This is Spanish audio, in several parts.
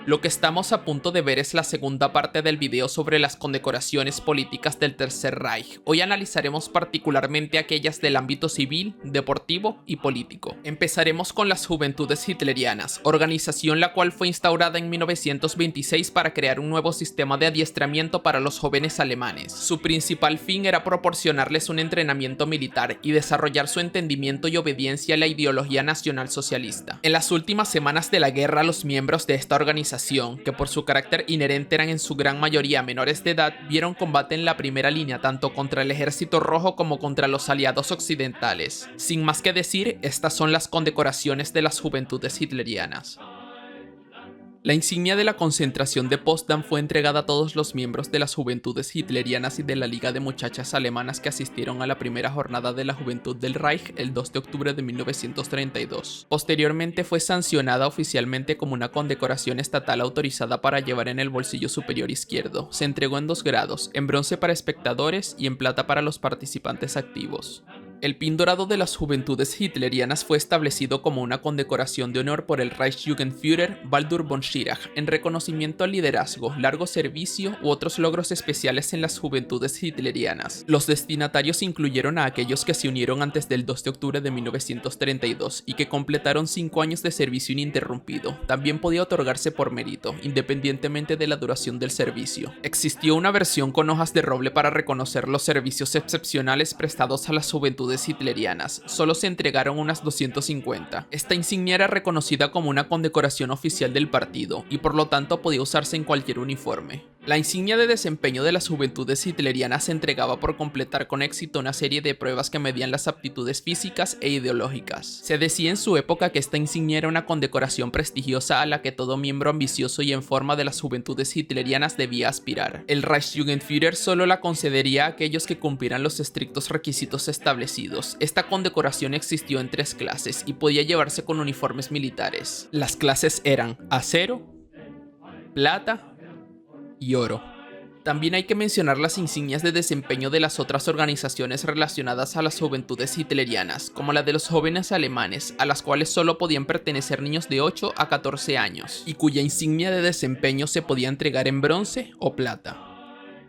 Lo que estamos a punto de ver es la segunda parte del video sobre las condecoraciones políticas del Tercer Reich. Hoy analizaremos particularmente aquellas del ámbito civil, deportivo y político. Empezaremos con las Juventudes Hitlerianas, organización la cual fue instaurada en 1926 para crear un nuevo sistema de adiestramiento para los jóvenes alemanes. Su principal fin era proporcionarles un entrenamiento militar y desarrollar su entendimiento y obediencia a la ideología nacionalsocialista. En las últimas semanas de la guerra, los miembros de esta organización, que por su carácter inherente eran en su gran mayoría menores de edad, vieron combate en la primera línea tanto contra el Ejército Rojo como contra los aliados occidentales. Sin más que decir, estas son las condecoraciones de las Juventudes Hitlerianas. La insignia de la concentración de Potsdam fue entregada a todos los miembros de las Juventudes Hitlerianas y de la Liga de Muchachas Alemanas que asistieron a la primera jornada de la Juventud del Reich el 2 de octubre de 1932. Posteriormente fue sancionada oficialmente como una condecoración estatal autorizada para llevar en el bolsillo superior izquierdo. Se entregó en 2 grados, en bronce para espectadores y en plata para los participantes activos. El pin dorado de las Juventudes Hitlerianas fue establecido como una condecoración de honor por el Reichsjugendführer Baldur von Schirach en reconocimiento al liderazgo, largo servicio u otros logros especiales en las Juventudes Hitlerianas. Los destinatarios incluyeron a aquellos que se unieron antes del 2 de octubre de 1932 y que completaron 5 años de servicio ininterrumpido. También podía otorgarse por mérito, independientemente de la duración del servicio. Existió una versión con hojas de roble para reconocer los servicios excepcionales prestados a las Juventudes Hitlerianas. Solo se entregaron unas 250. Esta insignia era reconocida como una condecoración oficial del partido y por lo tanto podía usarse en cualquier uniforme. La insignia de desempeño de las Juventudes Hitlerianas se entregaba por completar con éxito una serie de pruebas que medían las aptitudes físicas e ideológicas. Se decía en su época que esta insignia era una condecoración prestigiosa a la que todo miembro ambicioso y en forma de las Juventudes Hitlerianas debía aspirar. El Reichsjugendführer solo la concedería a aquellos que cumplieran los estrictos requisitos establecidos. Esta condecoración existió en 3 clases y podía llevarse con uniformes militares. Las clases eran acero, plata y oro. También hay que mencionar las insignias de desempeño de las otras organizaciones relacionadas a las Juventudes Hitlerianas, como la de los jóvenes alemanes, a las cuales solo podían pertenecer niños de 8 a 14 años, y cuya insignia de desempeño se podía entregar en bronce o plata.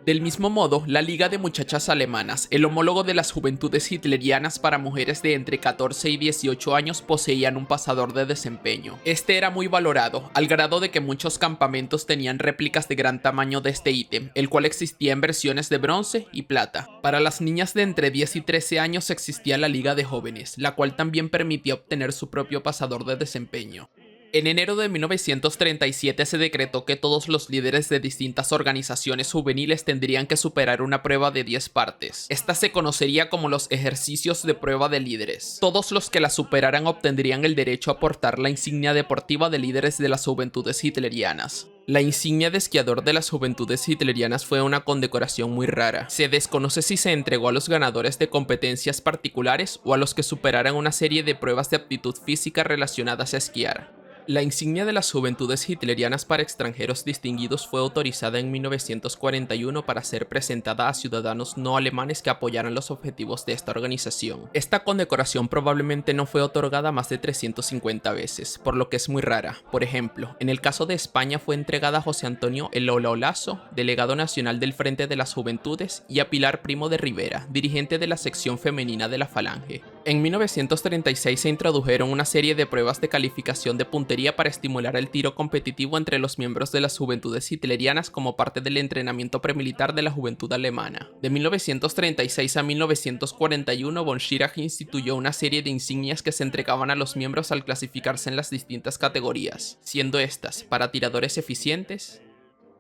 Del mismo modo, la Liga de Muchachas Alemanas, el homólogo de las Juventudes Hitlerianas para mujeres de entre 14 y 18 años, poseían un pasador de desempeño. Este era muy valorado, al grado de que muchos campamentos tenían réplicas de gran tamaño de este ítem, el cual existía en versiones de bronce y plata. Para las niñas de entre 10 y 13 años existía la Liga de Jóvenes, la cual también permitía obtener su propio pasador de desempeño. En enero de 1937 se decretó que todos los líderes de distintas organizaciones juveniles tendrían que superar una prueba de 10 partes. Esta se conocería como los ejercicios de prueba de líderes. Todos los que la superaran obtendrían el derecho a portar la insignia deportiva de líderes de las Juventudes Hitlerianas. La insignia de esquiador de las Juventudes Hitlerianas fue una condecoración muy rara. Se desconoce si se entregó a los ganadores de competencias particulares o a los que superaran una serie de pruebas de aptitud física relacionadas a esquiar. La insignia de las Juventudes Hitlerianas para extranjeros distinguidos fue autorizada en 1941 para ser presentada a ciudadanos no alemanes que apoyaran los objetivos de esta organización. Esta condecoración probablemente no fue otorgada más de 350 veces, por lo que es muy rara. Por ejemplo, en el caso de España fue entregada a José Antonio Elola Olaso, delegado nacional del Frente de las Juventudes, y a Pilar Primo de Rivera, dirigente de la sección femenina de la Falange. En 1936 se introdujeron una serie de pruebas de calificación de puntería para estimular el tiro competitivo entre los miembros de las Juventudes Hitlerianas como parte del entrenamiento premilitar de la juventud alemana. De 1936 a 1941, von Schirach instituyó una serie de insignias que se entregaban a los miembros al clasificarse en las distintas categorías, siendo estas para tiradores eficientes,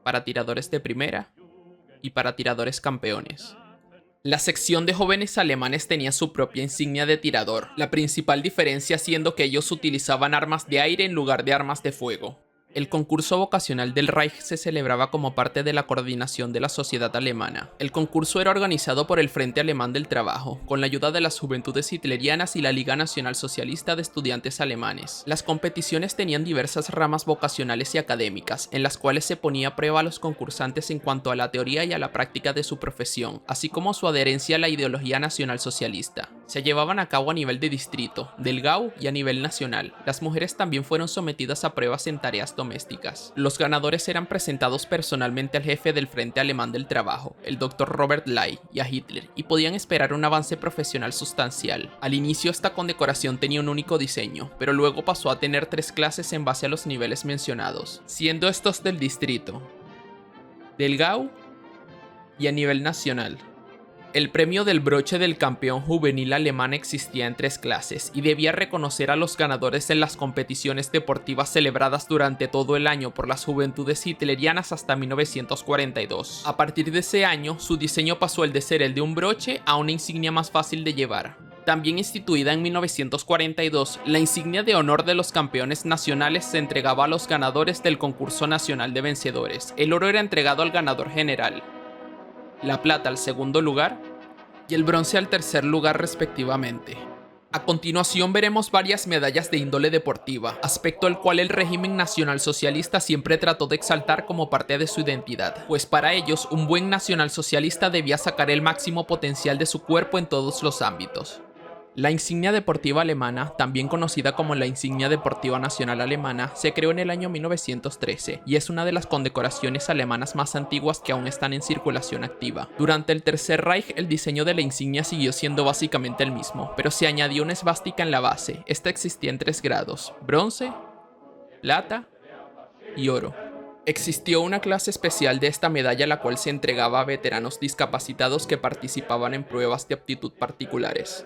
para tiradores de primera y para tiradores campeones. La sección de jóvenes alemanes tenía su propia insignia de tirador, la principal diferencia siendo que ellos utilizaban armas de aire en lugar de armas de fuego. El concurso vocacional del Reich se celebraba como parte de la coordinación de la sociedad alemana. El concurso era organizado por el Frente Alemán del Trabajo, con la ayuda de las Juventudes Hitlerianas y la Liga Nacional Socialista de Estudiantes Alemanes. Las competiciones tenían diversas ramas vocacionales y académicas, en las cuales se ponía a prueba a los concursantes en cuanto a la teoría y a la práctica de su profesión, así como su adherencia a la ideología nacionalsocialista. Se llevaban a cabo a nivel de distrito, del GAU y a nivel nacional. Las mujeres también fueron sometidas a pruebas en tareas domésticas. Los ganadores eran presentados personalmente al jefe del Frente Alemán del Trabajo, el Dr. Robert Ley, y a Hitler, y podían esperar un avance profesional sustancial. Al inicio esta condecoración tenía un único diseño, pero luego pasó a tener 3 clases en base a los niveles mencionados, siendo estos del distrito, del GAU y a nivel nacional. El premio del broche del campeón juvenil alemán existía en 3 clases y debía reconocer a los ganadores en las competiciones deportivas celebradas durante todo el año por las juventudes hitlerianas hasta 1942. A partir de ese año, su diseño pasó de ser el de un broche a una insignia más fácil de llevar. También instituida en 1942, la insignia de honor de los campeones nacionales se entregaba a los ganadores del concurso nacional de vencedores. El oro era entregado al ganador general, la plata al segundo lugar y el bronce al tercer lugar respectivamente. A continuación veremos varias medallas de índole deportiva, aspecto al cual el régimen nacionalsocialista siempre trató de exaltar como parte de su identidad, pues para ellos un buen nacionalsocialista debía sacar el máximo potencial de su cuerpo en todos los ámbitos. La insignia deportiva alemana, también conocida como la insignia deportiva nacional alemana, se creó en el año 1913 y es una de las condecoraciones alemanas más antiguas que aún están en circulación activa. Durante el Tercer Reich el diseño de la insignia siguió siendo básicamente el mismo, pero se añadió una esvástica en la base. Esta existía en 3 grados: bronce, plata y oro. Existió una clase especial de esta medalla la cual se entregaba a veteranos discapacitados que participaban en pruebas de aptitud particulares.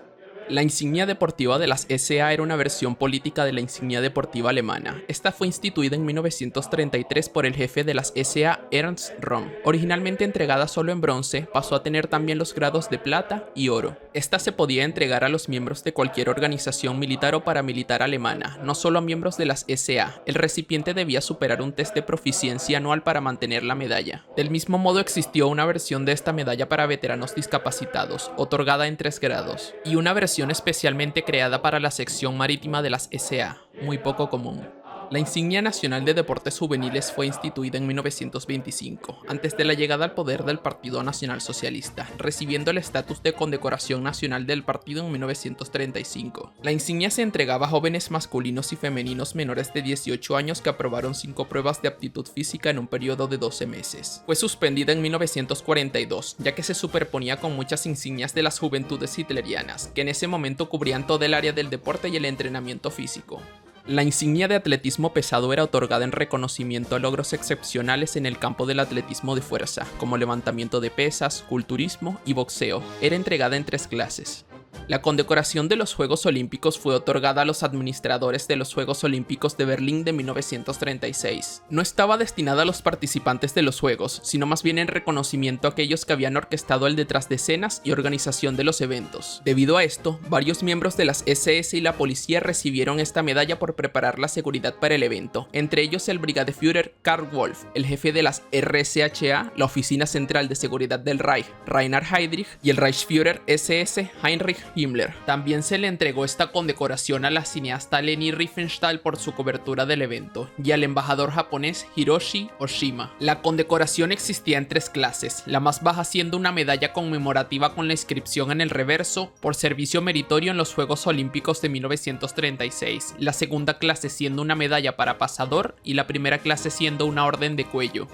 La insignia deportiva de las SA era una versión política de la insignia deportiva alemana. Esta fue instituida en 1933 por el jefe de las SA, Ernst Röhm. Originalmente entregada solo en bronce, pasó a tener también los grados de plata y oro. Esta se podía entregar a los miembros de cualquier organización militar o paramilitar alemana, no solo a miembros de las SA. El recipiente debía superar un test de proficiencia anual para mantener la medalla. Del mismo modo existió una versión de esta medalla para veteranos discapacitados, otorgada en 3 grados, y una versión especialmente creada para la sección marítima de las SA, muy poco común. La insignia nacional de deportes juveniles fue instituida en 1925, antes de la llegada al poder del Partido Nacional Socialista, recibiendo el estatus de condecoración nacional del partido en 1935. La insignia se entregaba a jóvenes masculinos y femeninos menores de 18 años que aprobaron 5 pruebas de aptitud física en un periodo de 12 meses. Fue suspendida en 1942, ya que se superponía con muchas insignias de las juventudes hitlerianas, que en ese momento cubrían todo el área del deporte y el entrenamiento físico. La insignia de atletismo pesado era otorgada en reconocimiento a logros excepcionales en el campo del atletismo de fuerza, como levantamiento de pesas, culturismo y boxeo. Era entregada en 3 clases. La condecoración de los Juegos Olímpicos fue otorgada a los administradores de los Juegos Olímpicos de Berlín de 1936. No estaba destinada a los participantes de los Juegos, sino más bien en reconocimiento a aquellos que habían orquestado el detrás de escenas y organización de los eventos. Debido a esto, varios miembros de las SS y la policía recibieron esta medalla por preparar la seguridad para el evento, entre ellos el Brigadeführer Karl Wolf, el jefe de las RSHA, la Oficina Central de Seguridad del Reich, Reinhard Heydrich, y el Reichsführer SS Heinrich Himmler. También se le entregó esta condecoración a la cineasta Leni Riefenstahl por su cobertura del evento y al embajador japonés Hiroshi Oshima. La condecoración existía en 3 clases, la más baja siendo una medalla conmemorativa con la inscripción en el reverso por servicio meritorio en los Juegos Olímpicos de 1936, la segunda clase siendo una medalla para pasador y la primera clase siendo una orden de cuello.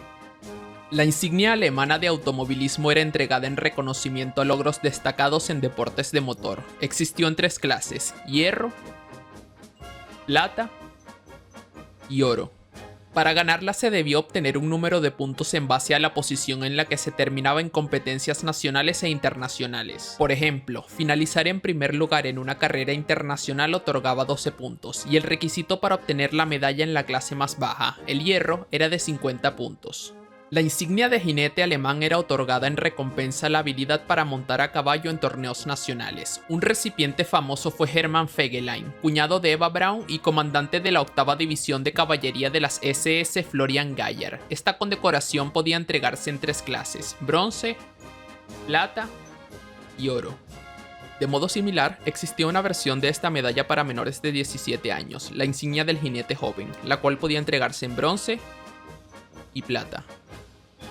La insignia alemana de automovilismo era entregada en reconocimiento a logros destacados en deportes de motor. Existió en 3 clases: hierro, plata y oro. Para ganarla se debió obtener un número de puntos en base a la posición en la que se terminaba en competencias nacionales e internacionales. Por ejemplo, finalizar en primer lugar en una carrera internacional otorgaba 12 puntos, y el requisito para obtener la medalla en la clase más baja, el hierro, era de 50 puntos. La insignia de jinete alemán era otorgada en recompensa a la habilidad para montar a caballo en torneos nacionales. Un recipiente famoso fue Hermann Fegelein, cuñado de Eva Braun y comandante de la 8ª División de Caballería de las SS Florian Geyer. Esta condecoración podía entregarse en 3 clases: bronce, plata y oro. De modo similar, existía una versión de esta medalla para menores de 17 años, la insignia del jinete joven, la cual podía entregarse en bronce y plata.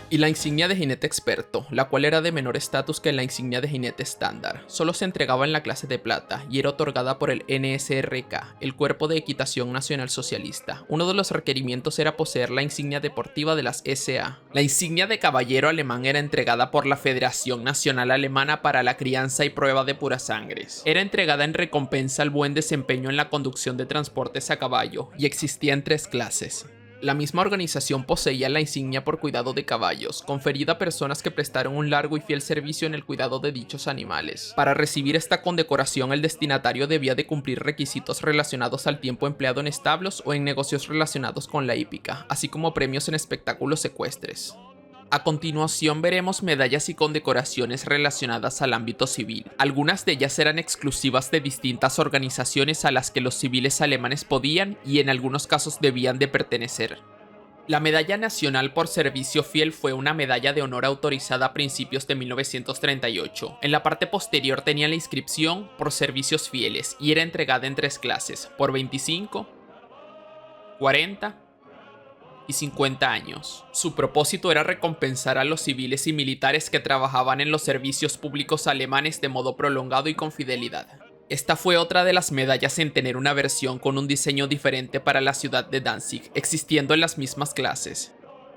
Y la insignia de jinete experto, la cual era de menor estatus que la insignia de jinete estándar, solo se entregaba en la clase de plata y era otorgada por el NSRK, el Cuerpo de Equitación Nacional Socialista. Uno de los requerimientos era poseer la insignia deportiva de las SA. La insignia de caballero alemán era entregada por la Federación Nacional Alemana para la Crianza y Prueba de Puras Sangres. Era entregada en recompensa al buen desempeño en la conducción de transportes a caballo y existía en 3 clases. La misma organización poseía la insignia por cuidado de caballos, conferida a personas que prestaron un largo y fiel servicio en el cuidado de dichos animales. Para recibir esta condecoración, el destinatario debía de cumplir requisitos relacionados al tiempo empleado en establos o en negocios relacionados con la hípica, así como premios en espectáculos ecuestres. A continuación veremos medallas y condecoraciones relacionadas al ámbito civil. Algunas de ellas eran exclusivas de distintas organizaciones a las que los civiles alemanes podían y en algunos casos debían de pertenecer. La Medalla Nacional por Servicio Fiel fue una medalla de honor autorizada a principios de 1938. En la parte posterior tenía la inscripción por servicios fieles y era entregada en 3 clases, por 25, 40 y 50 años. Su propósito era recompensar a los civiles y militares que trabajaban en los servicios públicos alemanes de modo prolongado y con fidelidad. Esta fue otra de las medallas en tener una versión con un diseño diferente para la ciudad de Danzig, existiendo en las mismas clases.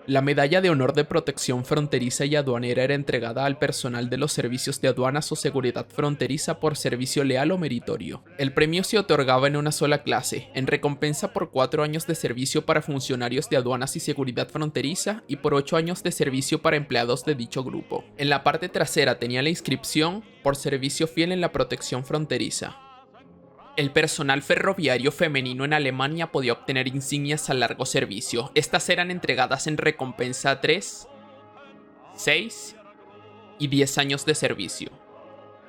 La medalla de honor de protección fronteriza y aduanera era entregada al personal de los servicios de aduanas o seguridad fronteriza por servicio leal o meritorio. El premio se otorgaba en una sola clase, en recompensa por 4 años de servicio para funcionarios de aduanas y seguridad fronteriza y por 8 años de servicio para empleados de dicho grupo. En la parte trasera tenía la inscripción por servicio fiel en la protección fronteriza. El personal ferroviario femenino en Alemania podía obtener insignias a largo servicio. Estas eran entregadas en recompensa a 3, 6 y 10 años de servicio.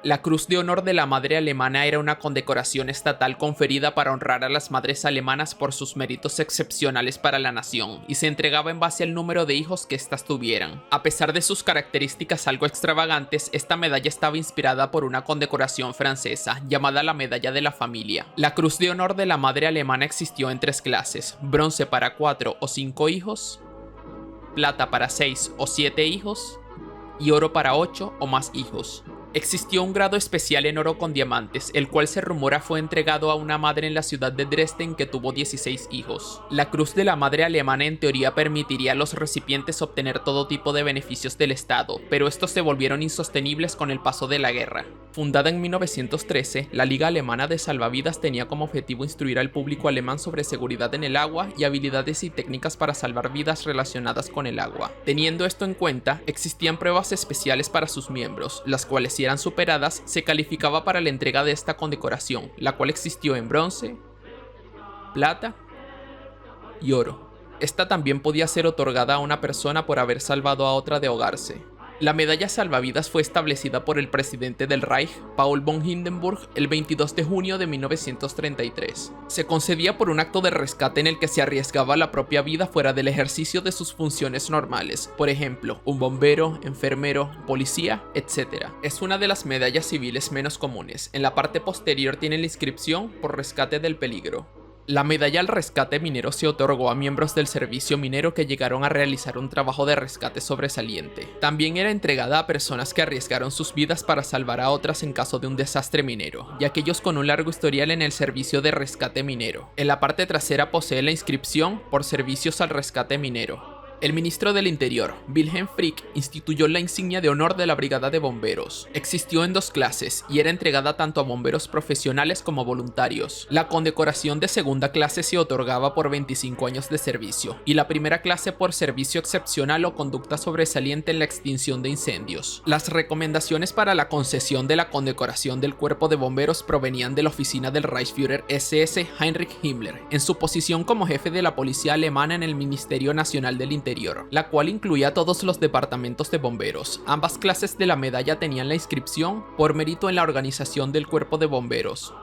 La Cruz de Honor de la Madre Alemana era una condecoración estatal conferida para honrar a las madres alemanas por sus méritos excepcionales para la nación, y se entregaba en base al número de hijos que éstas tuvieran. A pesar de sus características algo extravagantes, esta medalla estaba inspirada por una condecoración francesa, llamada la Medalla de la Familia. La Cruz de Honor de la Madre Alemana existió en 3 clases: bronce para 4 o 5 hijos, plata para 6 o 7 hijos, y oro para 8 o más hijos. Existió un grado especial en oro con diamantes, el cual se rumora fue entregado a una madre en la ciudad de Dresden que tuvo 16 hijos. La Cruz de la Madre Alemana en teoría permitiría a los recipientes obtener todo tipo de beneficios del Estado, pero estos se volvieron insostenibles con el paso de la guerra. Fundada en 1913, la Liga Alemana de Salvavidas tenía como objetivo instruir al público alemán sobre seguridad en el agua y habilidades y técnicas para salvar vidas relacionadas con el agua. Teniendo esto en cuenta, existían pruebas especiales para sus miembros, las cuales, si eran superadas, se calificaba para la entrega de esta condecoración, la cual existió en bronce, plata y oro. Esta también podía ser otorgada a una persona por haber salvado a otra de ahogarse. La medalla salvavidas fue establecida por el presidente del Reich, Paul von Hindenburg, el 22 de junio de 1933. Se concedía por un acto de rescate en el que se arriesgaba la propia vida fuera del ejercicio de sus funciones normales, por ejemplo, un bombero, enfermero, policía, etc. Es una de las medallas civiles menos comunes. En la parte posterior tiene la inscripción por rescate del peligro. La medalla al rescate minero se otorgó a miembros del servicio minero que llegaron a realizar un trabajo de rescate sobresaliente. También era entregada a personas que arriesgaron sus vidas para salvar a otras en caso de un desastre minero, y aquellos con un largo historial en el servicio de rescate minero. En la parte trasera posee la inscripción por servicios al rescate minero. El ministro del Interior, Wilhelm Frick, instituyó la insignia de honor de la Brigada de Bomberos. Existió en 2 clases y era entregada tanto a bomberos profesionales como voluntarios. La condecoración de segunda clase se otorgaba por 25 años de servicio y la primera clase por servicio excepcional o conducta sobresaliente en la extinción de incendios. Las recomendaciones para la concesión de la condecoración del Cuerpo de Bomberos provenían de la oficina del Reichsführer SS Heinrich Himmler, en su posición como jefe de la policía alemana en el Ministerio Nacional del Interior, la cual incluía todos los departamentos de bomberos. Ambas clases de la medalla tenían la inscripción por mérito en la organización del Cuerpo de Bomberos.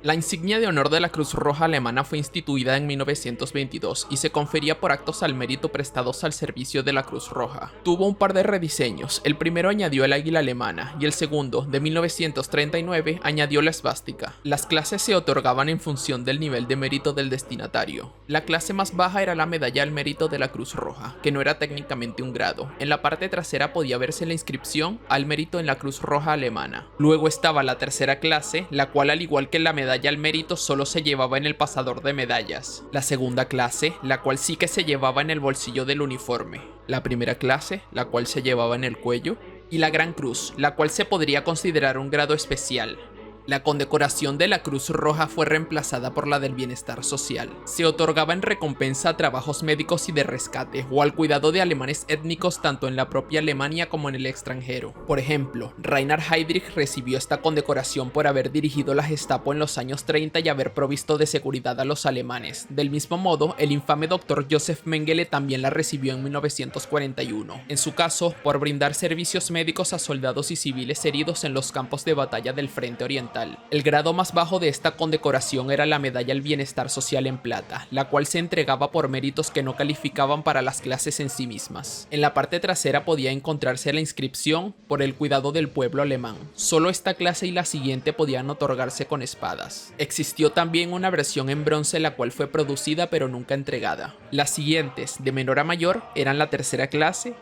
La insignia de honor de la Cruz Roja Alemana fue instituida en 1922 y se confería por actos al mérito prestados al servicio de la Cruz Roja. Tuvo un par de rediseños, el primero añadió el águila alemana y el segundo, de 1939, añadió la esvástica. Las clases se otorgaban en función del nivel de mérito del destinatario. La clase más baja era la medalla al mérito de la Cruz Roja, que no era técnicamente un grado. En la parte trasera podía verse la inscripción al mérito en la Cruz Roja Alemana. Luego estaba la tercera clase, la cual, al igual que la medalla al mérito, solo se llevaba en el pasador de medallas. La segunda clase, la cual sí que se llevaba en el bolsillo del uniforme. La primera clase, la cual se llevaba en el cuello. Y la Gran Cruz, la cual se podría considerar un grado especial. La condecoración de la Cruz Roja fue reemplazada por la del Bienestar Social. Se otorgaba en recompensa a trabajos médicos y de rescate, o al cuidado de alemanes étnicos tanto en la propia Alemania como en el extranjero. Por ejemplo, Reinhard Heydrich recibió esta condecoración por haber dirigido la Gestapo en los años 30 y haber provisto de seguridad a los alemanes. Del mismo modo, el infame Dr. Joseph Mengele también la recibió en 1941. En su caso, por brindar servicios médicos a soldados y civiles heridos en los campos de batalla del Frente Oriental. El grado más bajo de esta condecoración era la medalla al Bienestar Social en plata, la cual se entregaba por méritos que no calificaban para las clases en sí mismas. En la parte trasera podía encontrarse la inscripción por el cuidado del pueblo alemán. Solo esta clase y la siguiente podían otorgarse con espadas. Existió también una versión en bronce, la cual fue producida pero nunca entregada. Las siguientes, de menor a mayor, eran la tercera clase,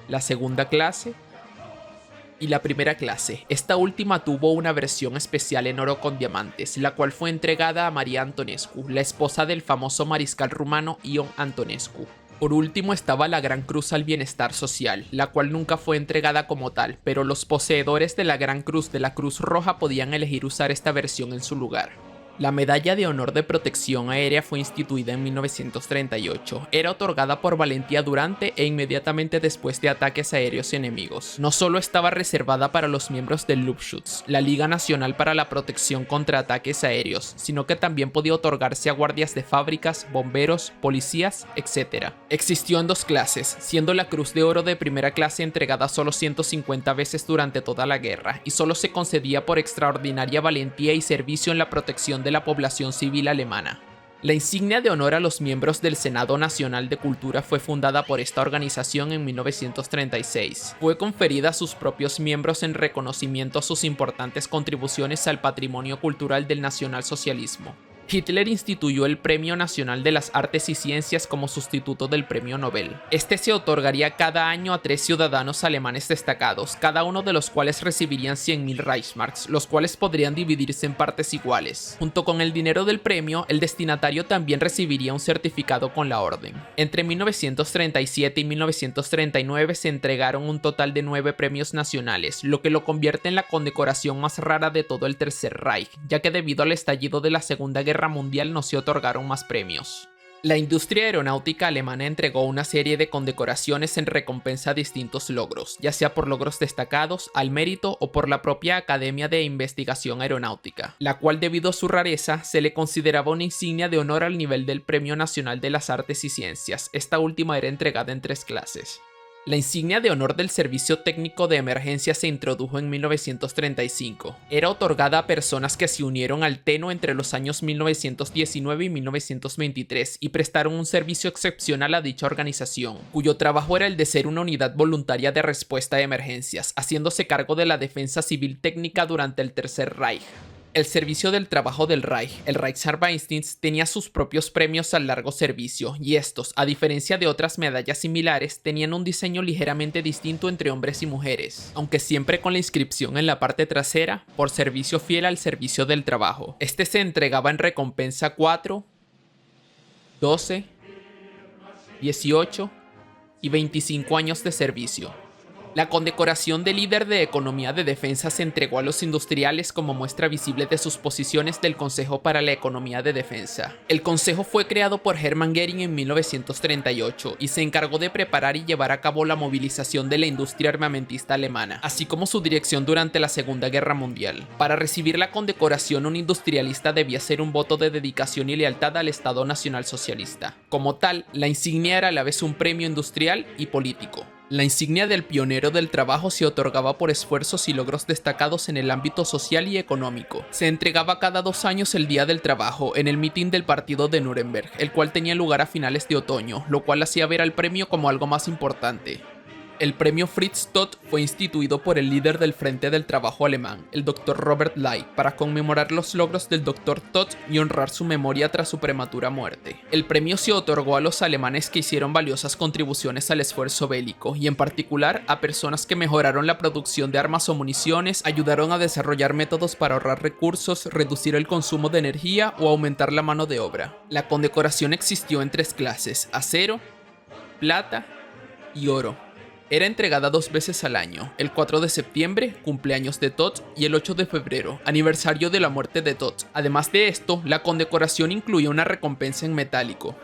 la segunda clase y la primera clase. Esta última tuvo una versión especial en oro con diamantes, la cual fue entregada a María Antonescu, la esposa del famoso mariscal rumano Ion Antonescu. Por último estaba la Gran Cruz al Bienestar Social, la cual nunca fue entregada como tal, pero los poseedores de la Gran Cruz de la Cruz Roja podían elegir usar esta versión en su lugar. La Medalla de Honor de Protección Aérea fue instituida en 1938. Era otorgada por valentía durante e inmediatamente después de ataques aéreos enemigos. No solo estaba reservada para los miembros del Luftschutz, la Liga Nacional para la Protección contra Ataques Aéreos, sino que también podía otorgarse a guardias de fábricas, bomberos, policías, etc. Existió en dos clases, siendo la Cruz de Oro de primera clase entregada solo 150 veces durante toda la guerra, y solo se concedía por extraordinaria valentía y servicio en la protección de la población civil alemana. La insignia de honor a los miembros del Senado Nacional de Cultura fue fundada por esta organización en 1936. Fue conferida a sus propios miembros en reconocimiento a sus importantes contribuciones al patrimonio cultural del nacionalsocialismo. Hitler instituyó el Premio Nacional de las Artes y Ciencias como sustituto del Premio Nobel. Este se otorgaría cada año a 3 ciudadanos alemanes destacados, cada uno de los cuales recibirían 100.000 Reichsmarks, los cuales podrían dividirse en partes iguales. Junto con el dinero del premio, el destinatario también recibiría un certificado con la orden. Entre 1937 y 1939 se entregaron un total de 9 premios nacionales, lo que lo convierte en la condecoración más rara de todo el Tercer Reich, ya que debido al estallido de la Segunda Guerra Mundial no se otorgaron más premios. La industria aeronáutica alemana entregó una serie de condecoraciones en recompensa a distintos logros, ya sea por logros destacados, al mérito o por la propia Academia de Investigación Aeronáutica, la cual, debido a su rareza, se le consideraba una insignia de honor al nivel del Premio Nacional de las Artes y Ciencias. Esta última era entregada en 3 clases. La insignia de honor del Servicio Técnico de Emergencia se introdujo en 1935. Era otorgada a personas que se unieron al TENO entre los años 1919 y 1923 y prestaron un servicio excepcional a dicha organización, cuyo trabajo era el de ser una unidad voluntaria de respuesta a emergencias, haciéndose cargo de la defensa civil técnica durante el Tercer Reich. El servicio del trabajo del Reich, el Reichsarbeitsdienst, tenía sus propios premios al largo servicio, y estos, a diferencia de otras medallas similares, tenían un diseño ligeramente distinto entre hombres y mujeres, aunque siempre con la inscripción en la parte trasera, por servicio fiel al servicio del trabajo. Este se entregaba en recompensa 4, 12, 18 y 25 años de servicio. La condecoración de líder de economía de defensa se entregó a los industriales como muestra visible de sus posiciones del Consejo para la Economía de Defensa. El consejo fue creado por Hermann Göring en 1938 y se encargó de preparar y llevar a cabo la movilización de la industria armamentista alemana, así como su dirección durante la Segunda Guerra Mundial. Para recibir la condecoración, un industrialista debía hacer un voto de dedicación y lealtad al Estado Nacional Socialista. Como tal, la insignia era a la vez un premio industrial y político. La insignia del pionero del trabajo se otorgaba por esfuerzos y logros destacados en el ámbito social y económico. Se entregaba cada 2 años el Día del Trabajo en el mitin del partido de Nuremberg, el cual tenía lugar a finales de otoño, lo cual hacía ver al premio como algo más importante. El premio Fritz Todt fue instituido por el líder del Frente del Trabajo alemán, el Dr. Robert Ley, para conmemorar los logros del Dr. Todt y honrar su memoria tras su prematura muerte. El premio se otorgó a los alemanes que hicieron valiosas contribuciones al esfuerzo bélico, y en particular a personas que mejoraron la producción de armas o municiones, ayudaron a desarrollar métodos para ahorrar recursos, reducir el consumo de energía o aumentar la mano de obra. La condecoración existió en 3 clases: acero, plata y oro. Era entregada 2 veces al año: el 4 de septiembre, cumpleaños de Todt, y el 8 de febrero, aniversario de la muerte de Todt. Además de esto, la condecoración incluía una recompensa en metálico.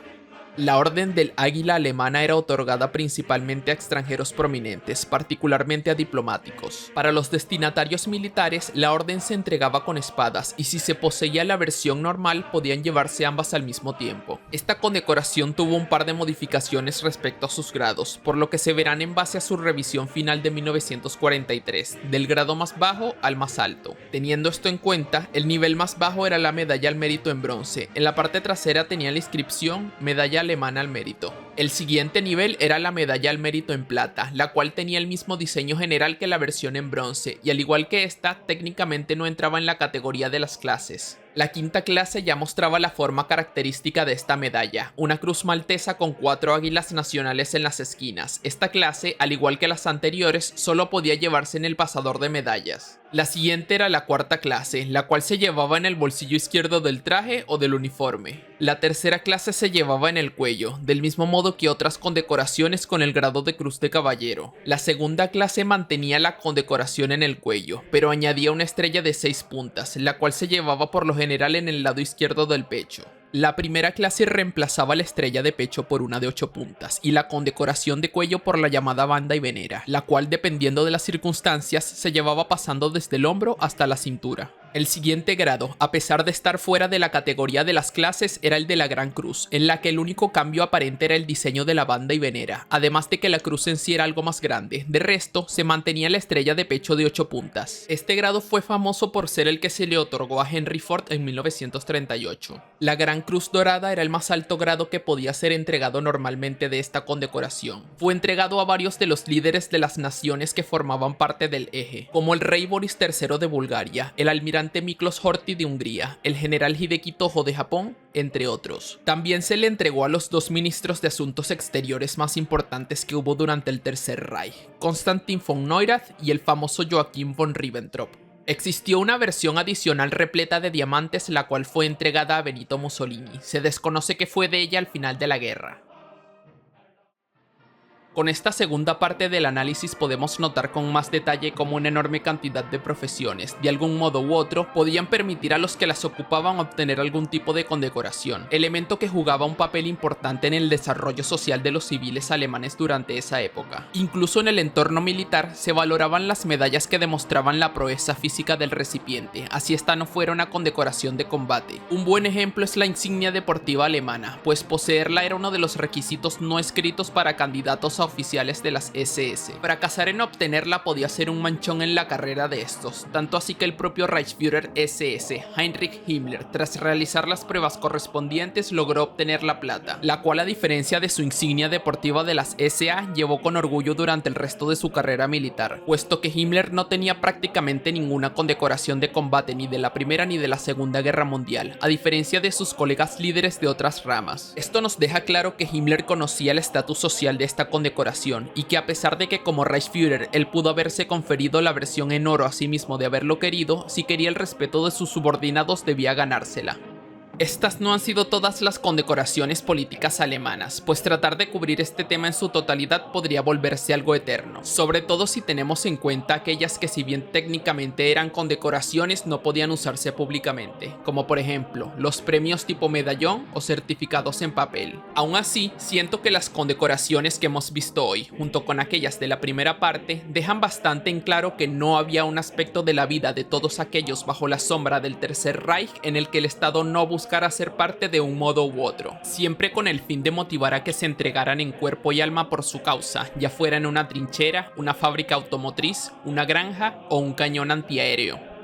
La Orden del Águila Alemana era otorgada principalmente a extranjeros prominentes, particularmente a diplomáticos. Para los destinatarios militares, la orden se entregaba con espadas, y si se poseía la versión normal, podían llevarse ambas al mismo tiempo. Esta condecoración tuvo un par de modificaciones respecto a sus grados, por lo que se verán en base a su revisión final de 1943, del grado más bajo al más alto. Teniendo esto en cuenta, el nivel más bajo era la medalla al mérito en bronce. En la parte trasera tenía la inscripción Medalla Alemana al Mérito. El siguiente nivel era la Medalla al Mérito en plata, la cual tenía el mismo diseño general que la versión en bronce, y al igual que esta, técnicamente no entraba en la categoría de las clases. La quinta clase ya mostraba la forma característica de esta medalla, una cruz maltesa con 4 águilas nacionales en las esquinas. Esta clase, al igual que las anteriores, solo podía llevarse en el pasador de medallas. La siguiente era la cuarta clase, la cual se llevaba en el bolsillo izquierdo del traje o del uniforme. La tercera clase se llevaba en el cuello, del mismo modo que otras condecoraciones con el grado de Cruz de Caballero. La segunda clase mantenía la condecoración en el cuello, pero añadía una estrella de 6 puntas, la cual se llevaba por lo general en el lado izquierdo del pecho. La primera clase reemplazaba la estrella de pecho por una de 8 puntas y la condecoración de cuello por la llamada banda y venera, la cual, dependiendo de las circunstancias, se llevaba pasando desde el hombro hasta la cintura. El siguiente grado, a pesar de estar fuera de la categoría de las clases, era el de la Gran Cruz, en la que el único cambio aparente era el diseño de la banda y venera, además de que la cruz en sí era algo más grande. De resto, se mantenía la estrella de pecho de 8 puntas. Este grado fue famoso por ser el que se le otorgó a Henry Ford en 1938. La Gran Cruz Dorada era el más alto grado que podía ser entregado normalmente de esta condecoración. Fue entregado a varios de los líderes de las naciones que formaban parte del Eje, como el rey Boris III de Bulgaria, el almirante Miklos Horthy de Hungría, el general Hideki Tojo de Japón, entre otros. También se le entregó a los 2 ministros de Asuntos Exteriores más importantes que hubo durante el Tercer Reich, Konstantin von Neurath y el famoso Joachim von Ribbentrop. Existió una versión adicional repleta de diamantes, la cual fue entregada a Benito Mussolini. Se desconoce qué fue de ella al final de la guerra. Con esta segunda parte del análisis podemos notar con más detalle cómo una enorme cantidad de profesiones, de algún modo u otro, podían permitir a los que las ocupaban obtener algún tipo de condecoración, elemento que jugaba un papel importante en el desarrollo social de los civiles alemanes durante esa época. Incluso en el entorno militar se valoraban las medallas que demostraban la proeza física del recipiente, así esta no fuera una condecoración de combate. Un buen ejemplo es la insignia deportiva alemana, pues poseerla era uno de los requisitos no escritos para candidatos a oficiales de las SS. Fracasar en obtenerla podía ser un manchón en la carrera de estos, tanto así que el propio Reichsführer SS, Heinrich Himmler, tras realizar las pruebas correspondientes, logró obtener la plata, la cual, a diferencia de su insignia deportiva de las SA, llevó con orgullo durante el resto de su carrera militar, puesto que Himmler no tenía prácticamente ninguna condecoración de combate ni de la Primera ni de la Segunda Guerra Mundial, a diferencia de sus colegas líderes de otras ramas. Esto nos deja claro que Himmler conocía el estatus social de esta condecoración y que, a pesar de que como Reichsführer él pudo haberse conferido la versión en oro a sí mismo de haberlo querido, si quería el respeto de sus subordinados debía ganársela. Estas no han sido todas las condecoraciones políticas alemanas, pues tratar de cubrir este tema en su totalidad podría volverse algo eterno, sobre todo si tenemos en cuenta aquellas que, si bien técnicamente eran condecoraciones, no podían usarse públicamente, como por ejemplo los premios tipo medallón o certificados en papel. Aún así, siento que las condecoraciones que hemos visto hoy, junto con aquellas de la primera parte, dejan bastante en claro que no había un aspecto de la vida de todos aquellos bajo la sombra del Tercer Reich en el que el Estado no buscaba buscar hacer parte de un modo u otro, siempre con el fin de motivar a que se entregaran en cuerpo y alma por su causa, ya fuera en una trinchera, una fábrica automotriz, una granja o un cañón antiaéreo.